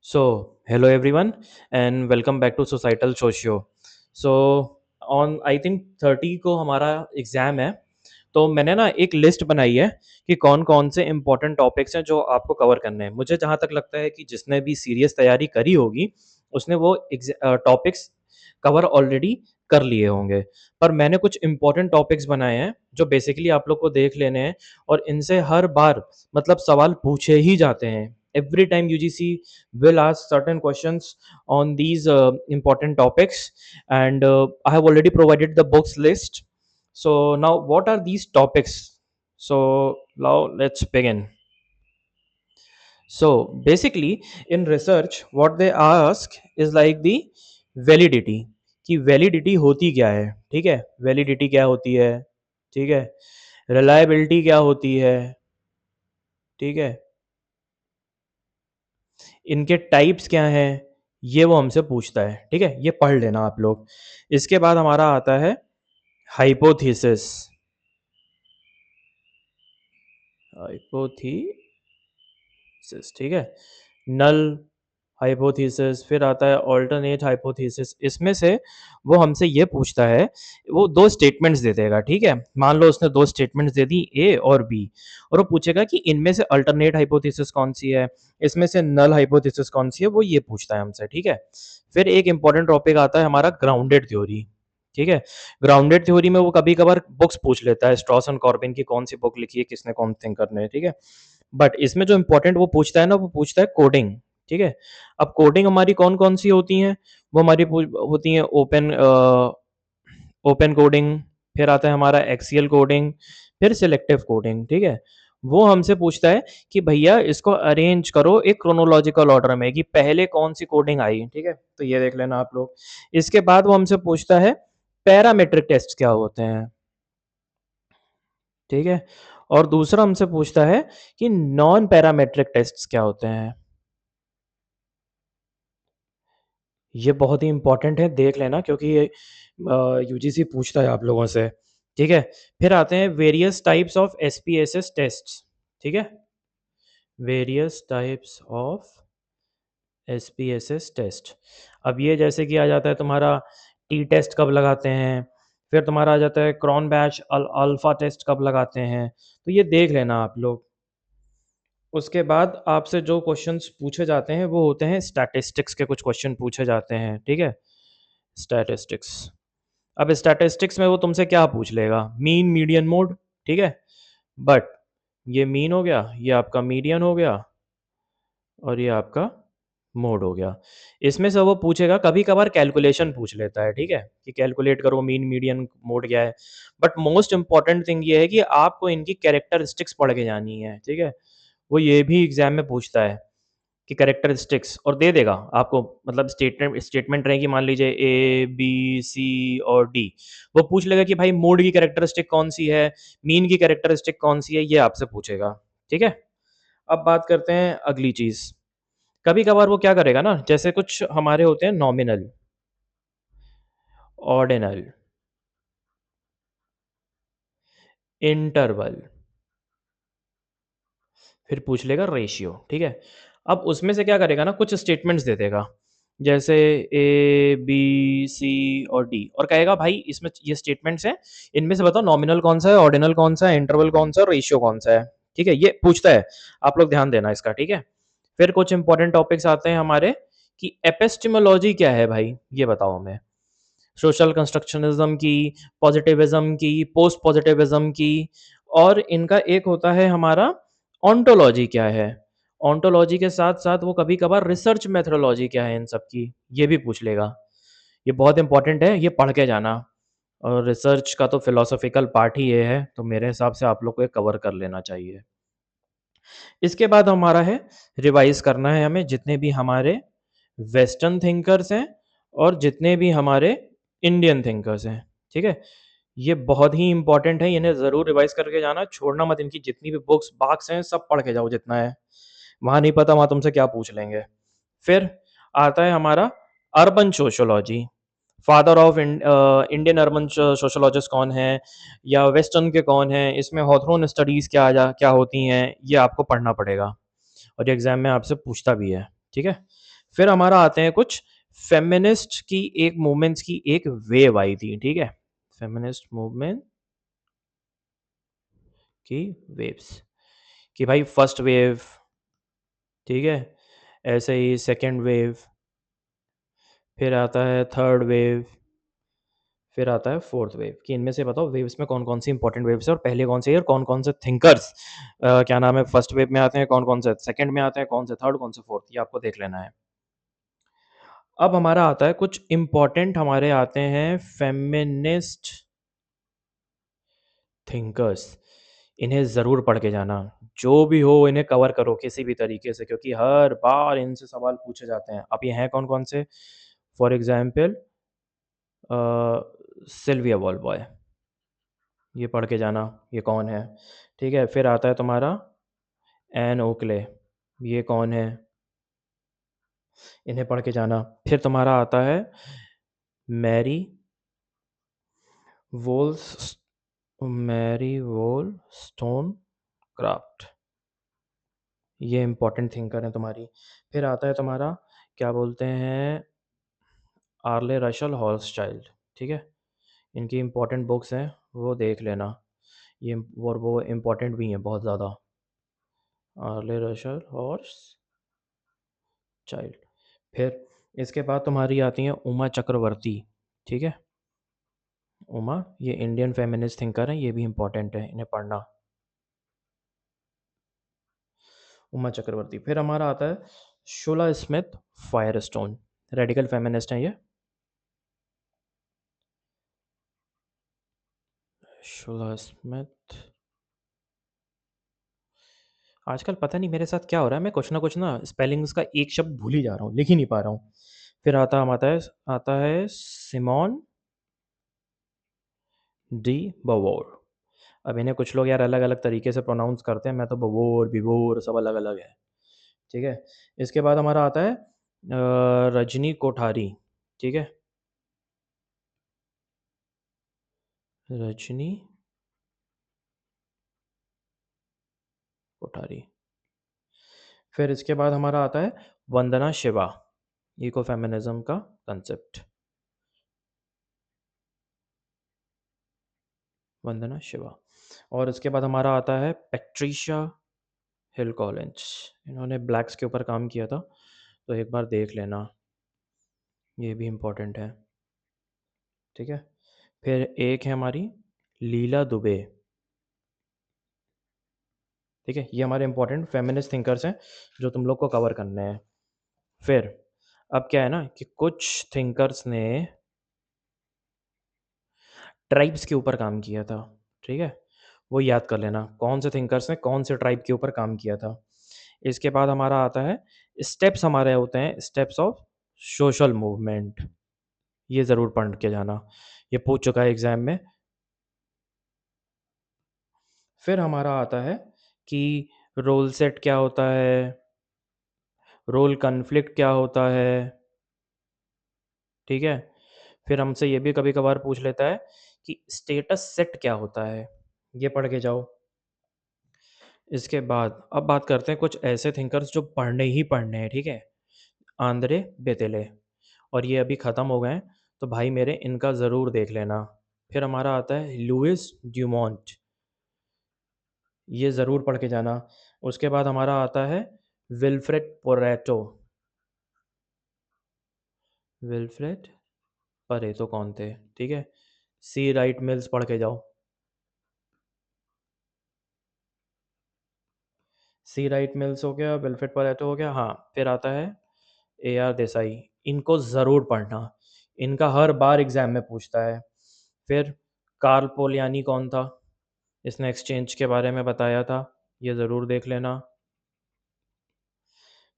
Hello everyone, and welcome back to Societal Socio. On I think 30 को हमारा exam है, तो मैंने ना एक लिस्ट बनाई है कि कौन-कौन से इम्पोर्टेंट टॉपिक्स हैं जो आपको कवर करने हैं। मुझे जहाँ तक लगता है कि जिसने भी सीरियस तैयारी करी होगी, उसने वो टॉपिक्स कवर ऑलरेडी कर लिए होंगे। पर मैंने कुछ इम्पोर्टेंट टॉपिक्स बनाए हैं, जो बेसिकली आप लोग को देख लेने हैं और इनसे हर बार मतलब सवाल पूछे ही जाते हैं। Every time UGC will ask certain questions on these important topics, and I have already provided the books list. So now what are these topics? So now let's begin. So basically in research what they ask is like the validity, कि validity होती क्या है। ठीक है, validity क्या होती है, ठीक है, रिलायबिलिटी क्या होती है, ठीक है, इनके टाइप्स क्या हैं, ये वो हमसे पूछता है। ठीक है, ये पढ़ लेना आप लोग। इसके बाद हमारा आता है हाइपोथेसिस। हाइपोथेसिस, ठीक है, नल हाइपोथेसिस, फिर आता है ऑल्टरनेट हाइपोथेसिस। इसमें से वो हमसे ये पूछता है, वो दो स्टेटमेंट्स दे देगा। ठीक है, मान लो उसने दो स्टेटमेंट्स दे दी, ए और बी, और वो पूछेगा कि इनमें से अल्टरनेट हाइपोथेसिस कौन सी है, इसमें से नल हाइपोथेसिस कौन सी है, वो ये पूछता है हमसे। ठीक है, फिर एक इंपॉर्टेंट टॉपिक आता है हमारा ग्राउंडेड थ्योरी। ठीक है, ग्राउंडेड थ्योरी में वो कभी कभार बुक्स पूछ लेता है, स्ट्रॉस एंड कॉर्बिन की कौन सी बुक लिखी है, किसने कौन थिंक करने है। ठीक है, बट इसमें जो इंपॉर्टेंट वो पूछता है ना, वो पूछता है कोडिंग। ठीक है, अब कोडिंग हमारी कौन कौन सी होती हैं, वो हमारी होती हैं ओपन ओपन कोडिंग, फिर आता है हमारा एक्सियल कोडिंग, फिर सिलेक्टिव कोडिंग। ठीक है, वो हमसे पूछता है कि भैया इसको अरेंज करो एक क्रोनोलॉजिकल ऑर्डर में, कि पहले कौन सी कोडिंग आई। ठीक है, तो ये देख लेना आप लोग। इसके बाद वो हमसे पूछता है पैरामेट्रिक टेस्ट क्या होते हैं। ठीक है, और दूसरा हमसे पूछता है कि नॉन पैरामेट्रिक टेस्ट्स क्या होते हैं। ये बहुत ही इंपॉर्टेंट है, देख लेना, क्योंकि ये यूजीसी पूछता है आप लोगों से। ठीक है, फिर आते हैं various types of SPSS tests. ठीक है, various types of SPSS test. अब ये जैसे कि आ जाता है तुम्हारा टी टेस्ट कब लगाते हैं, फिर तुम्हारा आ जाता है क्रॉन बैच अल्फा टेस्ट कब लगाते हैं, तो ये देख लेना आप लोग। उसके बाद आपसे जो क्वेश्चंस पूछे जाते हैं वो होते हैं स्टैटिस्टिक्स के, कुछ क्वेश्चन पूछे जाते हैं। ठीक है, स्टैटिस्टिक्स। अब स्टैटिस्टिक्स में वो तुमसे क्या पूछ लेगा, मीन मीडियन मोड। ठीक है, बट ये मीन हो गया, ये आपका मीडियन हो गया, और ये आपका मोड हो गया। इसमें से वो पूछेगा, कभी कभार कैलकुलेशन पूछ लेता है। ठीक है, कि कैलकुलेट करो मीन मीडियन मोड क्या है। बट मोस्ट इंपॉर्टेंट थिंग ये है कि आपको इनकी कैरेक्टरिस्टिक्स पढ़ के जानी है। ठीक है, वो ये भी एग्जाम में पूछता है कि कैरेक्टरिस्टिक्स, और दे देगा आपको, मतलब स्टेटमेंट स्टेटमेंट रहेगी, मान लीजिए ए बी सी और डी। वो पूछ लेगा कि भाई मोड की कैरेक्टरिस्टिक कौन सी है, मीन की कैरेक्टरिस्टिक कौन सी है, ये आपसे पूछेगा। ठीक है, अब बात करते हैं अगली चीज। कभी कभार वो क्या करेगा ना, जैसे कुछ हमारे होते हैं नॉमिनल, ऑर्डिनल, इंटरवल, फिर पूछ लेगा रेशियो। ठीक है, अब उसमें से क्या करेगा ना, कुछ स्टेटमेंट्स दे देगा, जैसे ए बी सी और डी, और कहेगा भाई इसमें ये स्टेटमेंट्स हैं, इनमें से बताओ नॉमिनल कौन सा है, ऑर्डिनल कौन सा है, इंटरवल कौन सा है, रेशियो कौन सा है। ठीक है, ये पूछता है, आप लोग ध्यान देना इसका। ठीक है, फिर कुछ इंपॉर्टेंट टॉपिक्स आते हैं हमारे, कि एपिस्टेमोलॉजी क्या है भाई, ये बताओ हमें। सोशल कंस्ट्रक्शनिज्म की, पॉजिटिविज्म की, पोस्ट पॉजिटिविज्म की, और इनका एक होता है हमारा ऑन्टोलॉजी क्या है। ऑन्टोलॉजी के साथ साथ वो कभी कभार रिसर्च मेथोडोलॉजी क्या है इन सब की, ये भी पूछ लेगा। ये बहुत इंपॉर्टेंट है, ये पढ़ के जाना। और रिसर्च का तो फिलोसॉफिकल पार्ट ही ये है, तो मेरे हिसाब से आप लोग को ये कवर कर लेना चाहिए। इसके बाद हमारा है, रिवाइज करना है हमें जितने भी हमारे वेस्टर्न थिंकर्स हैं और जितने भी हमारे इंडियन थिंकर्स हैं। ठीक है, ये बहुत ही इंपॉर्टेंट है, इन्हें ज़रूर रिवाइज करके जाना, छोड़ना मत। इनकी जितनी भी बुक्स बाक्स हैं सब पढ़ के जाओ जितना है, वहाँ नहीं पता वहाँ तुमसे क्या पूछ लेंगे। फिर आता है हमारा urban sociology. Father of Indian urban sociologist कौन है, या वेस्टर्न के कौन है, इसमें हॉथरॉन स्टडीज़ क्या होती हैं, ये आपको पढ़ना पड़ेगा, और ये एग्ज़ाम में आपसे पूछता भी है। ठीक है, फिर हमारा आते हैं कुछ फेमिनिस्ट की एक मूवमेंट्स की एक वेव आई थी, ठीक है? फेमिनिस्ट मूवमेंट की वेव्स कि भाई फर्स्ट वेव, ठीक है? ऐसे ही सेकंड वेव, फिर आता है थर्ड वेव, फिर आता है फोर्थ वेव कि इनमें से बताओ वेव्स में कौन-कौन सी इंपॉर्टेंट वेव्स है और पहले कौन सी है और कौन-कौन से थिंकर्स क्या नाम है फर्स्ट वेव में आते हैं, कौन-कौन से सेकंड में आते हैं, कौन से थर्ड, कौन से फोर्थ, ये आपको देख लेना है। अब हमारा आता है कुछ इम्पोर्टेंट हमारे आते हैं फेमिनिस्ट थिंकर्स। इन्हें ज़रूर पढ़ के जाना। जो भी हो इन्हें कवर करो किसी भी तरीके से क्योंकि हर बार इनसे सवाल पूछे जाते हैं। अब ये हैं कौन-कौन से? फॉर एग्ज़ाम्पल अ, सिल्विया वॉलबॉय, ये पढ़ के जाना, ये कौन है? ठीक है, फिर आता है तुम्हारा एन ओकले, ये कौन है? इन्हें पढ़ के जाना। फिर तुम्हारा आता है मैरी वोल्स मैरी वोllस्टोनक्राफ्ट, ये इम्पोर्टेंट थिंकर हैं तुम्हारी। फिर आता है तुम्हारा क्या बोलते हैं आर्ले रशल हॉर्सचाइल्ड, ठीक है? इनकी इम्पोर्टेंट बुक्स हैं, वो देख लेना। ये और वो इम्पोर्टेंट भी हैं बहुत ज़्यादा। आर्ले रशल हॉर्सचाइल्ड। फिर इसके बाद तुम्हारी आती हैं उमा चक्रवर्ती, ठीक है? उमा, ये इंडियन फेमिनिस्ट थिंकर हैं, ये भी इम्पोर्टेंट है, इन्हें पढ़ना। उमा चक्रवर्ती। फिर हमारा आता है शोला स्मिथ फायरस्टोन, रेडिकल फेमिनिस्ट हैं ये। शोला स्मिथ, आजकल पता नहीं मेरे साथ क्या हो रहा है, मैं कुछ ना स्पेलिंग्स का एक शब्द भूल ही जा रहा हूँ, लिख ही नहीं पा रहा हूँ। फिर आता है सिमोन डी बवोर। अब इन्हें कुछ लोग यार अलग-अलग तरीके से प्रोनाउंस करते हैं, मैं तो बवोर, बिवोर सब अलग-अलग है, ठीक है? इसके बाद हमारा आता है रजनी कोठारी, ठीक है? रजनी कोठारी। फिर इसके बाद हमारा आता है वंदना शिवा, इकोफेमिनिज्म का कंसेप्ट, वंदना शिवा। और इसके बाद हमारा आता है पैट्रिशिया हिल कॉलिंस, इन्होंने ब्लैक्स के ऊपर काम किया था, तो एक बार देख लेना, ये भी इम्पोर्टेंट है, ठीक है? फिर एक है हमारी लीला दुबे, ठीक है? ये हमारे इम्पोर्टेंट फेमिनिस्ट थिंकर्स हैं, जो तुम लोग को कवर करने हैं। फिर अब क्या है ना कि कुछ थिंकर्स ने ट्राइब्स के ऊपर काम किया था, ठीक है? वो याद कर लेना, कौन से थिंकर्स ने कौन से ट्राइब के ऊपर काम किया था। इसके बाद हमारा आता है स्टेप्स, हमारे होते हैं स्टेप्स ऑफ सोशल मूवमेंट, ये ज़रूर पढ़ के जाना, ये पूछ चुका है एग्ज़ाम में। फिर हमारा आता है कि रोल सेट क्या होता है, रोल कॉन्फ्लिक्ट क्या होता है, ठीक है? फिर हमसे ये भी कभी-कभार पूछ लेता है कि स्टेटस सेट क्या होता है, ये पढ़ के जाओ। इसके बाद अब बात करते हैं कुछ ऐसे थिंकर्स जो पढ़ने ही पढ़ने हैं, ठीक है? आंद्रे बेतेले, और ये अभी ख़त्म हो गए हैं, तो भाई मेरे इनका ज़रूर देख लेना। फिर हमारा आता है लुइस ड्यूमोंट, ये ज़रूर पढ़ के जाना। उसके बाद हमारा आता है विल्फ्रेड पोरेटो, विल्फ्रेड परेटो कौन थे, ठीक है? सी राइट मिल्स पढ़ के जाओ। सी राइट मिल्स हो गया, विल्फ्रेड पोरेटो हो गया, हाँ, फिर आता है ए आर देसाई, इनको ज़रूर पढ़ना, इनका हर बार एग्ज़ाम में पूछता है। फिर कार्ल पोलियानी कौन था? इसने एक्सचेंज के बारे में बताया था, ये ज़रूर देख लेना।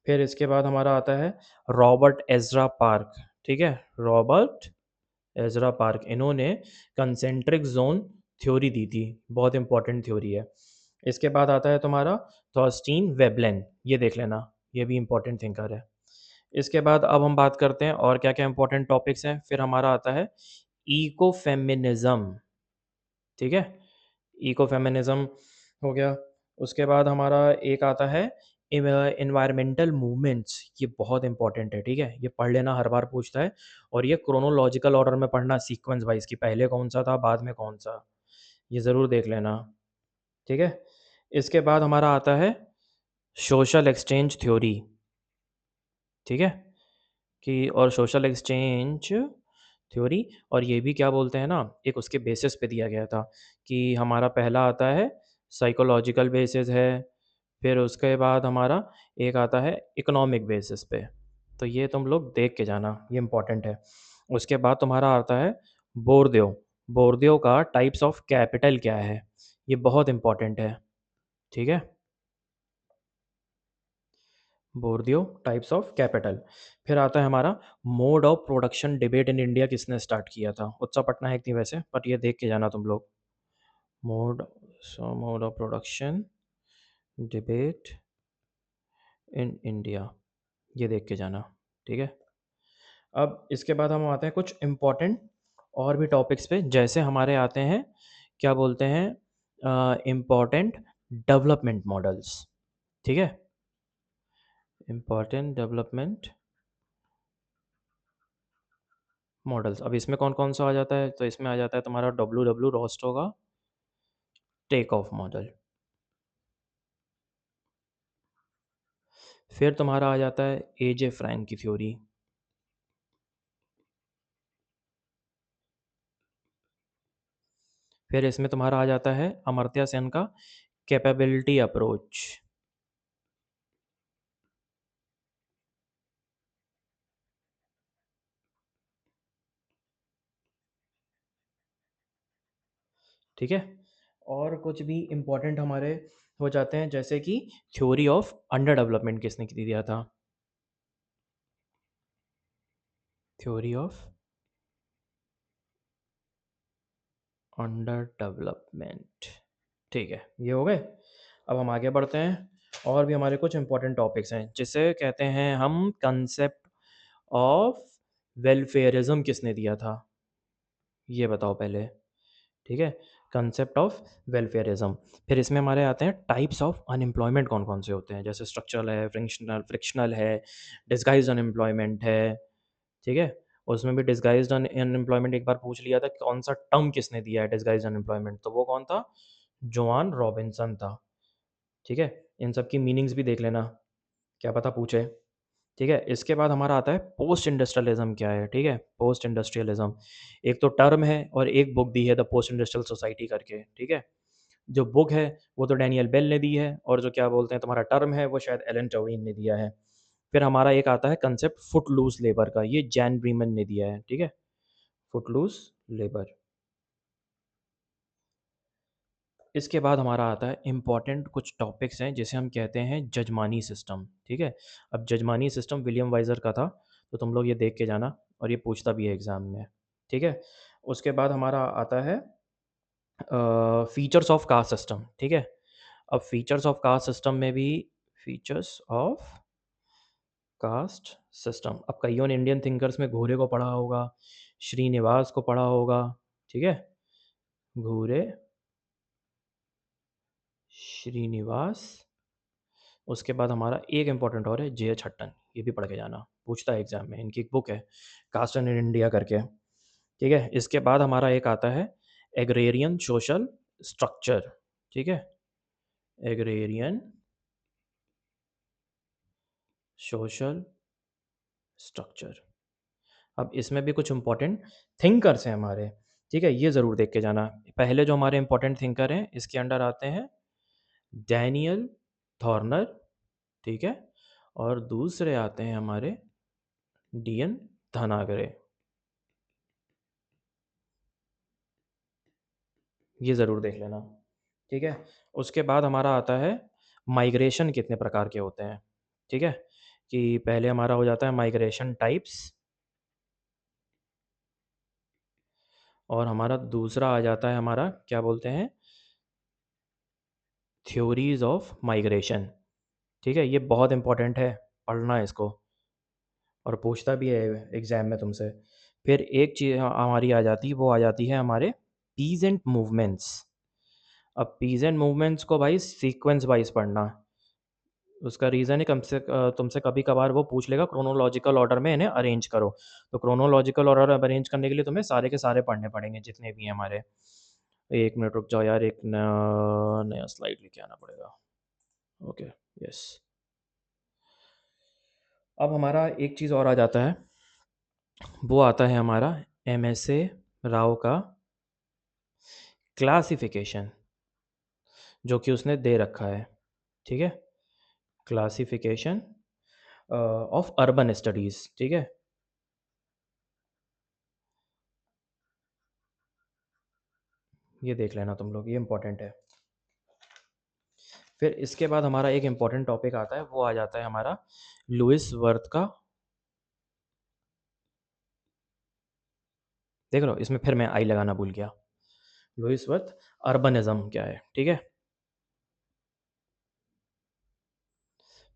फिर इसके बाद हमारा आता है रॉबर्ट एज़रा पार्क, ठीक है? रॉबर्ट एज़रा पार्क, इन्होंने कंसेंट्रिक ज़ोन थ्योरी दी थी, बहुत इंपॉर्टेंट थ्योरी है। इसके बाद आता है तुम्हारा थॉर्स्टीन वेबलेन, ये देख लेना, ये भी इंपॉर्टेंट थिंकर है। इसके बाद अब हम बात करते हैं और क्या-क्या इंपॉर्टेंट टॉपिक्स हैं। फिर हमारा आता है इकोफेमिनिज़्म, ठीक है? इकोफेमिनिज़्म हो गया। उसके बाद हमारा एक आता है एनवायरमेंटल मूवमेंट्स, ये बहुत इंपॉर्टेंट है, ठीक है? ये पढ़ लेना, हर बार पूछता है। और ये क्रोनोलॉजिकल ऑर्डर में पढ़ना, सीक्वेंस वाइज, कि पहले कौन सा था, बाद में कौन सा। ये ज़रूर देख लेना, ठीक है? इसके बाद हमारा आता है सोशल एक्सचेंज थ्योरी, ठीक है? कि और सोशल एक्सचेंज थ्योरी, और ये भी क्या बोलते हैं ना, एक उसके बेसिस पे दिया गया था कि हमारा पहला आता है साइकोलॉजिकल बेसिस है, फिर उसके बाद हमारा एक आता है इकोनॉमिक बेसिस पे। तो ये तुम लोग देख के जाना, ये इम्पोर्टेंट है। उसके बाद तुम्हारा आता है बोर्दियो। बोर्दियो का टाइप्स ऑफ कैपिटल क्या है, ये बहुत इम्पोर्टेंट है, ठीक है? बोर्दियो टाइप्स ऑफ कैपिटल। फिर आता है हमारा mode of production debate in India, किसने स्टार्ट किया था? उत्सव पटनायक थी वैसे, बट ये देख के जाना तुम लोग। Mode mode of production debate in India, ये देख के जाना, ठीक है? अब इसके बाद हम आते हैं कुछ इम्पोर्टेंट और भी टॉपिक्स पे, जैसे हमारे आते हैं, क्या बोलते हैं, इम्पोर्टेंट डेवलपमेंट मॉडल्स, ठीक है? Important development models. अब इसमें कौन-कौन सा आ जाता है? तो इसमें आ जाता है तुम्हारा डब्ल्यू रोस्टो का टेक ऑफ मॉडल। फिर तुम्हारा आ जाता है एजे फ्रैंक की थ्योरी। फिर इसमें तुम्हारा आ जाता है अमर्त्य सेन का कैपेबिलिटी अप्रोच। ठीक है? और कुछ भी इम्पोर्टेंट हमारे हो जाते हैं, जैसे कि थ्योरी ऑफ अंडर डेवलपमेंट किसने दिया था? थ्योरी ऑफ अंडर डेवलपमेंट, ठीक है? ये हो गए। अब हम आगे बढ़ते हैं, और भी हमारे कुछ इंपॉर्टेंट टॉपिक्स हैं, जिसे कहते हैं हम कंसेप्ट ऑफ वेलफेयरिज्म, किसने दिया था? ये बताओ पहले, ठीक है? Concept of welfarism. फिर इसमें हमारे आते हैं टाइप्स ऑफ अनएम्प्लॉयमेंट, कौन कौन से होते हैं, जैसे स्ट्रक्चरल है, फ्रिक्शनल है, डिस्गाइज अनएम्प्लॉयमेंट है, ठीक है? उसमें भी डिस्गाइज्ड अनएम्प्लॉयमेंट एक बार पूछ लिया था, कौन सा टर्म किसने दिया है डिस्गाइज्ड अनएम्प्लॉयमेंट, तो वो कौन था? जोआन रॉबिन्सन था, ठीक है? इन सब की मीनिंग्स भी देख लेना, क्या पता पूछे, ठीक है? इसके बाद हमारा आता है पोस्ट इंडस्ट्रियलिज्म क्या है, ठीक है? पोस्ट इंडस्ट्रियलिज्म एक तो टर्म है, और एक बुक दी है द पोस्ट इंडस्ट्रियल सोसाइटी करके, ठीक है? जो बुक है वो तो डैनियल बेल ने दी है, और जो क्या बोलते हैं तुम्हारा टर्म है वो शायद एलन टोविन ने दिया है। फिर हमारा एक आता है कंसेप्ट फुट लूज लेबर का, ये जैन ब्रीमन ने दिया है, ठीक है? Footloose labour. इसके बाद हमारा आता है इम्पॉर्टेंट कुछ टॉपिक्स हैं, जिसे हम कहते हैं जजमानी सिस्टम, ठीक है? अब जजमानी सिस्टम विलियम वाइजर का था, तो तुम लोग ये देख के जाना, और ये पूछता भी है एग्जाम में, ठीक है? उसके बाद हमारा आता है फीचर्स ऑफ कास्ट सिस्टम, ठीक है? अब फीचर्स ऑफ कास्ट सिस्टम में भी, फीचर्स ऑफ कास्ट सिस्टम, अब कईयों ने इंडियन थिंकर्स में घूरे को पढ़ा होगा, श्रीनिवास को पढ़ा होगा, ठीक है? घूरे, श्रीनिवास। उसके बाद हमारा एक इम्पॉर्टेंट और है जे एच हट्टन, ये भी पढ़ के जाना, पूछता है एग्जाम में, इनकी एक बुक है कास्ट इन इंडिया करके, ठीक है? इसके बाद हमारा एक आता है एग्रेरियन सोशल स्ट्रक्चर, ठीक है? Agrarian social structure. अब इसमें भी कुछ इंपॉर्टेंट थिंकर्स हैं हमारे, ठीक है? ये ज़रूर देख के जाना। पहले जो हमारे इंपॉर्टेंट थिंकर हैं, इसके अंडर आते हैं डैनियल थॉर्नर, ठीक है? और दूसरे आते हैं हमारे डीएन धनागरे, ये ज़रूर देख लेना, ठीक है? उसके बाद हमारा आता है माइग्रेशन कितने प्रकार के होते हैं, ठीक है? कि पहले हमारा हो जाता है माइग्रेशन टाइप्स, और हमारा दूसरा आ जाता है हमारा, क्या बोलते हैं, थ्योरीज ऑफ माइग्रेशन, ठीक है? ये बहुत इंपॉर्टेंट है, पढ़ना है इसको, और पूछता भी है एग्ज़ाम में तुमसे। फिर एक चीज़ हमारी आ जाती है, वो आ जाती है हमारे पीजेंट मूवमेंट्स। अब पीजेंट मूवमेंट्स को भाई सीक्वेंस वाइज पढ़ना, उसका रीज़न है तुमसे कभी-कभार वो पूछ लेगा क्रोनोलॉजिकल ऑर्डर में इन्हें अरेंज करो। तो क्रोनोलॉजिकल ऑर्डर अब अरेंज करने के लिए तुम्हें सारे के सारे पढ़ने पड़ेंगे जितने भी हैं हमारे। 1 मिनट रुक जाओ यार, एक नया स्लाइड लेके आना पड़ेगा। Okay, yes. अब हमारा एक चीज़ और आ जाता है, वो आता है हमारा एमएसए राव का क्लासिफ़िकेशन, जो कि उसने दे रखा है, ठीक है? क्लासिफ़िकेशन ऑफ अर्बन स्टडीज़, ठीक है? ये देख लेना तुम लोग, ये इम्पोर्टेंट है। फिर इसके बाद हमारा एक इम्पोर्टेंट टॉपिक आता है, वो आ जाता है हमारा लुईस वर्थ का। देख लो, इसमें फिर मैं आई लगाना भूल गया। लुईस वर्थ अर्बनिज़्म क्या है, ठीक है?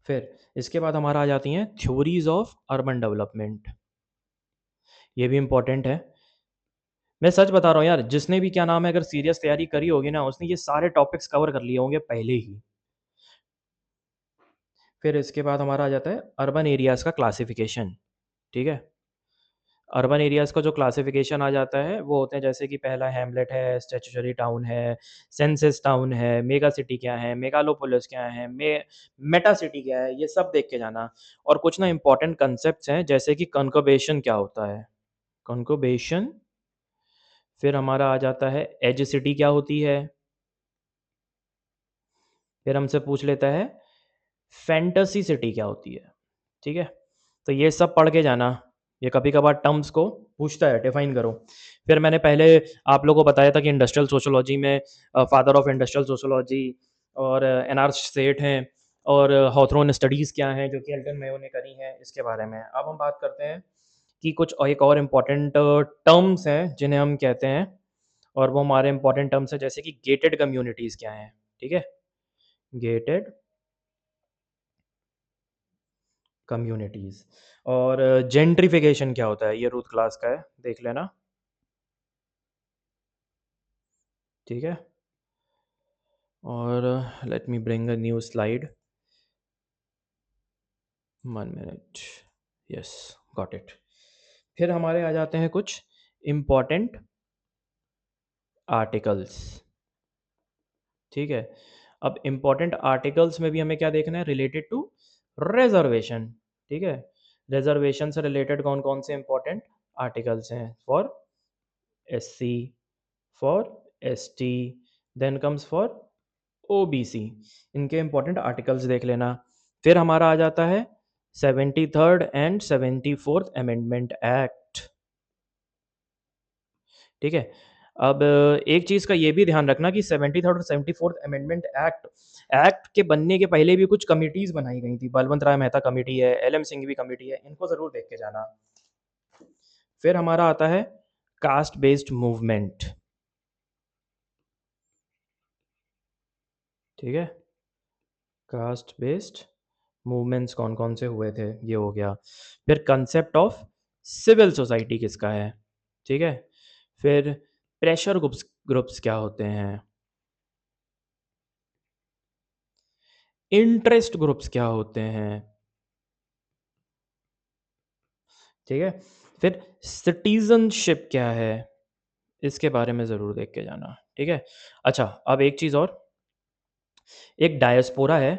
फिर इसके बाद हमारा आ जाती हैं थ्योरीज़ ऑफ अर्बन डेवलपमेंट। ये भी इम्पोर्टेंट है। मैं सच बता रहा हूँ यार, जिसने भी क्या नाम है अगर सीरियस तैयारी करी होगी ना, उसने ये सारे टॉपिक्स कवर कर लिए होंगे पहले ही। फिर इसके बाद हमारा आ जाता है अर्बन एरियाज़ का क्लासिफ़िकेशन, ठीक है? अर्बन एरियाज़ का जो क्लासिफ़िकेशन आ जाता है, वो होते हैं जैसे कि पहला हैमलेट है, स्टैट्यूटरी टाउन है, सेंसस टाउन है, मेगा सिटी क्या है, मेगालोपोलिस क्या है, मेटा सिटी क्या है, ये सब देख के जाना। और कुछ ना इम्पोर्टेंट कांसेप्ट्स हैं, जैसे कि कन्कर्वेशन क्या होता है? कन्कर्वेशन, फिर हमारा आ जाता है एज सिटी क्या होती है? फिर हमसे पूछ लेता है फैंटेसी सिटी क्या होती है? ठीक है? तो ये सब पढ़ के जाना, ये कभी-कभार टर्म्स को पूछता है, डिफाइन करो। फिर मैंने पहले आप लोगों को बताया था कि इंडस्ट्रियल सोशियोलॉजी में फादर ऑफ इंडस्ट्रियल सोशियोलॉजी और एन.आर. सेठ हैं और हॉथरॉन स्टडीज़ क्या हैं, जो कि एल्टन मेयो ने करी हैं, इसके बारे में। अब हम बात करते हैं कि कुछ एक और इम्पोर्टेंट टर्म्स हैं, जिन्हें हम कहते हैं, और वो हमारे इम्पोर्टेंट टर्म्स हैं, जैसे कि गेटेड कम्युनिटीज़ क्या हैं, ठीक है? Gated communities. और जेंट्रिफिकेशन क्या होता है, ये रूथ क्लास का है, देख लेना, ठीक है? और let me bring a new slide, 1 minute, yes, got it. फिर हमारे आ जाते हैं कुछ इम्पोर्टेंट आर्टिकल्स, ठीक है? अब इम्पोर्टेंट आर्टिकल्स में भी हमें क्या देखना है, रिलेटेड टू रिजर्वेशन, ठीक है? रिजर्वेशन से रिलेटेड कौन-कौन से इम्पोर्टेंट आर्टिकल्स हैं? For SC, for ST, then comes for OBC. इनके इम्पोर्टेंट आर्टिकल्स देख लेना। फिर हमारा आ जाता है 73rd and 74th amendment act, ठीक है? अब एक चीज़ का ये भी ध्यान रखना कि 73rd और 74th अमेंडमेंट एक्ट एक्ट के बनने के पहले भी कुछ कमिटीज़ बनाई गई थी। बलवंत राय मेहता कमिटी है, एल.एम. सिंघवी कमिटी है, इनको ज़रूर देख के जाना। फिर हमारा आता है कास्ट बेस्ड मूवमेंट, ठीक है? कास्ट बेस्ड मूवमेंट्स कौन-कौन से हुए थे, ये हो गया। फिर कंसेप्ट ऑफ सिविल सोसाइटी किसका है, ठीक है? फिर प्रेशर ग्रुप्स ग्रुप्स क्या होते हैं? इंटरेस्ट ग्रुप्स क्या होते हैं? ठीक है? फिर सिटीज़नशिप क्या है? इसके बारे में ज़रूर देख के जाना, ठीक है? अच्छा, अब एक चीज़ और, एक डायस्पोरा है,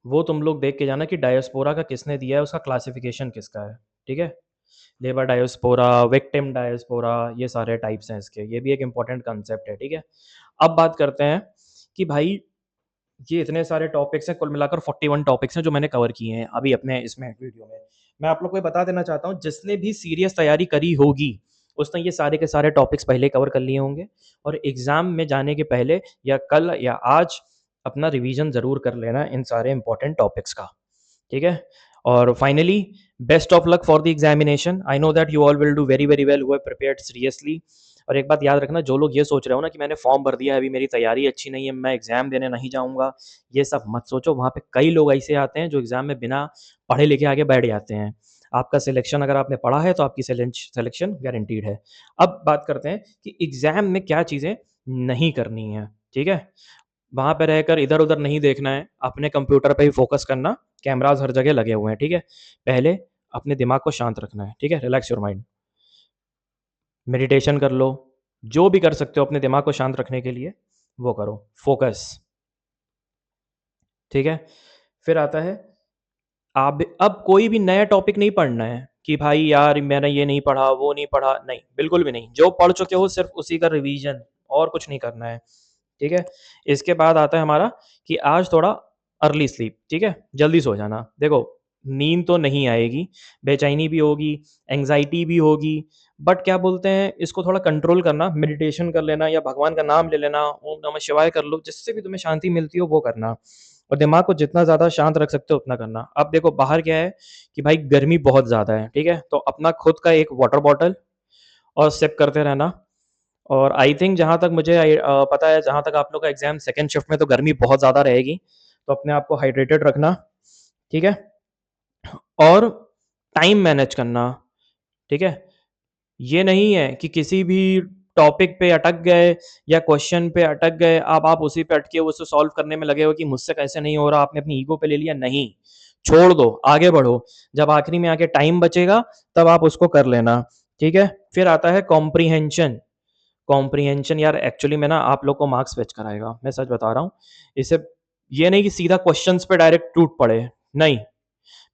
वो तुम लोग देख के जाना कि डायस्पोरा का किसने दिया है, उसका क्लासिफ़िकेशन किसका है, ठीक है? लेबर डायस्पोरा, विक्टिम डायस्पोरा, ये सारे टाइप्स हैं इसके, ये भी एक इम्पोर्टेंट कांसेप्ट है, ठीक है? अब बात करते हैं कि भाई ये इतने सारे टॉपिक्स हैं, कुल मिलाकर 41 टॉपिक्स हैं जो मैंने कवर किए हैं अभी अपने इसमें वीडियो में। मैं आप लोग को ये बता देना चाहता हूँ, जिसने भी सीरियस तैयारी करी होगी, उसने ये सारे के सारे टॉपिक्स पहले कवर कर लिए होंगे और एग्ज़ाम में जाने के पहले या कल या आज अपना रिवीजन ज़रूर कर लेना इन सारे इंपॉर्टेंट टॉपिक्स का, ठीक है? और finally best of luck for the examination. I know that you all will do very very well, who have prepared seriously. और एक बात याद रखना, जो लोग ये सोच रहे हो ना कि मैंने फॉर्म भर दिया है, अभी मेरी तैयारी अच्छी नहीं है, मैं एग्जाम देने नहीं जाऊंगा, ये सब मत सोचो। वहाँ पे कई लोग ऐसे आते हैं जो एग्जाम में बिना पढ़े लिखे आगे बैठ जाते हैं। आपका सिलेक्शन अगर आपने पढ़ा है तो आपकी सिलेक्शन गारंटीड है। अब बात करते हैं कि एग्जाम में क्या चीज़ें नहीं करनी है, ठीक है? वहाँ पे रहकर इधर-उधर नहीं देखना है, अपने कंप्यूटर पे ही फ़ोकस करना, कैमराज़ हर जगह लगे हुए हैं, ठीक है? पहले अपने दिमाग को शांत रखना है, ठीक है? Relax your mind. मेडिटेशन कर लो, जो भी कर सकते हो अपने दिमाग को शांत रखने के लिए, वो करो। फ़ोकस, ठीक है? फिर आता है, आप अब कोई भी नया टॉपिक नहीं पढ़ना है कि भाई यार मैंने ये नहीं पढ़ा, वो नहीं पढ़ा, नहीं, बिल्कुल भी नहीं। जो पढ़ चुके हो सिर्फ़ उसी का रिवीजन, और कुछ नहीं करना है, ठीक है? इसके बाद आता है हमारा कि आज थोड़ा अर्ली स्लीप, ठीक है? जल्दी सो जाना। देखो, नींद तो नहीं आएगी, बेचैनी भी होगी, एंग्ज़ायटी भी होगी, बट क्या बोलते हैं, इसको थोड़ा कंट्रोल करना, मेडिटेशन कर लेना या भगवान का नाम ले लेना, ओम नमः शिवाय कर लो, जिससे भी तुम्हें शांति मिलती हो वो करना। और दिमाग को जितना ज़्यादा शांत रख सकते हो उतना करना। अब देखो बाहर क्या है कि भाई गर्मी बहुत ज़्यादा है, ठीक है? तो अपना खुद का एक वाटर बॉटल और सिप करते रहना। और आई थिंक जहाँ तक मुझे पता है, जहाँ तक आप लोग का एग्ज़ाम सेकंड शिफ्ट में तो गर्मी बहुत ज़्यादा रहेगी, तो अपने आप को हाइड्रेटेड रखना, ठीक है? और टाइम मैनेज करना, ठीक है? ये नहीं है कि किसी भी टॉपिक पे अटक गए या क्वेश्चन पे अटक गए, अब आप उसी पे अटके हुए उसे सॉल्व करने में लगे हो कि मुझसे कैसे नहीं हो रहा, आपने अपनी ईगो पे ले लिया, नहीं। छोड़ दो, आगे बढ़ो। जब आखिरी में आके टाइम बचेगा, तब आप उसको कर लेना, ठीक है? फिर आता है कॉम्प्रिहेंशन। कॉम्प्रिहेंशन यार एक्चुअली में ना आप लोग को मार्क्स फेच कराएगा, मैं सच बता रहा हूँ। इसे ये नहीं कि सीधा क्वेश्चंस पे डायरेक्ट टूट पड़े, नहीं।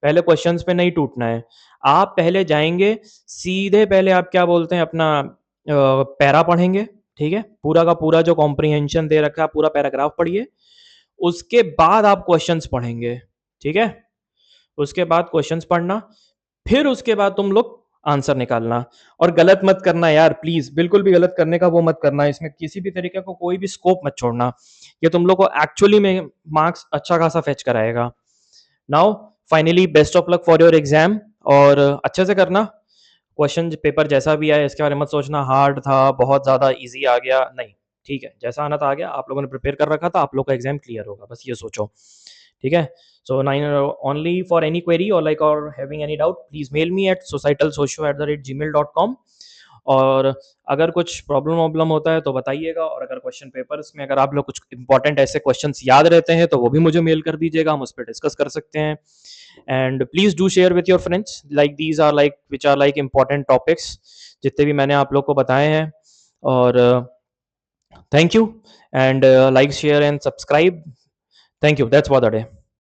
पहले क्वेश्चंस पे नहीं टूटना है। आप पहले जाएँगे, सीधे पहले आप क्या बोलते हैं अपना पैरा पढ़ेंगे, ठीक है? पूरा का पूरा जो कॉम्प्रिहेंशन दे रखा है, पूरा पैराग्राफ पढ़िए। उसके बाद आप क्वेश्चंस पढ़ेंगे, ठीक है? उसके बाद क्वेश्चंस पढ़ना, फिर उसके बाद तुम लोग आंसर निकालना। और गलत मत करना यार प्लीज़, बिल्कुल भी गलत करने का वो मत करना। इसमें किसी भी तरीके का कोई भी स्कोप मत छोड़ना। ये तुम लोग को एक्चुअली में मार्क्स अच्छा खासा फेच कराएगा। Now finally best of luck for your exam, और अच्छे से करना। क्वेश्चन पेपर जैसा भी आए इसके बारे में मत सोचना हार्ड था, बहुत ज़्यादा इजी आ गया, नहीं। ठीक है, जैसा आना था आ गया, आप लोगों ने प्रिपेयर कर रखा था, आप लोग का एग्जाम क्लियर होगा, बस ये सोचो। ठीक है? So nine only for any query और लाइक और having any doubt please mail me at societalsocio@gmail.com। और अगर कुछ प्रॉब्लम वॉब्लम होता है तो बताइएगा, और अगर क्वेश्चन पेपर्स में अगर आप लोग कुछ इंपॉर्टेंट ऐसे क्वेश्चंस याद रहते हैं तो वो भी मुझे मेल कर दीजिएगा, हम उस पर डिस्कस कर सकते हैं। And please do share with your friends, like these are like which are like important topics जितने भी मैंने आप लोग को बताए हैं। और thank you, and like share and subscribe. Thank you, that's for the day.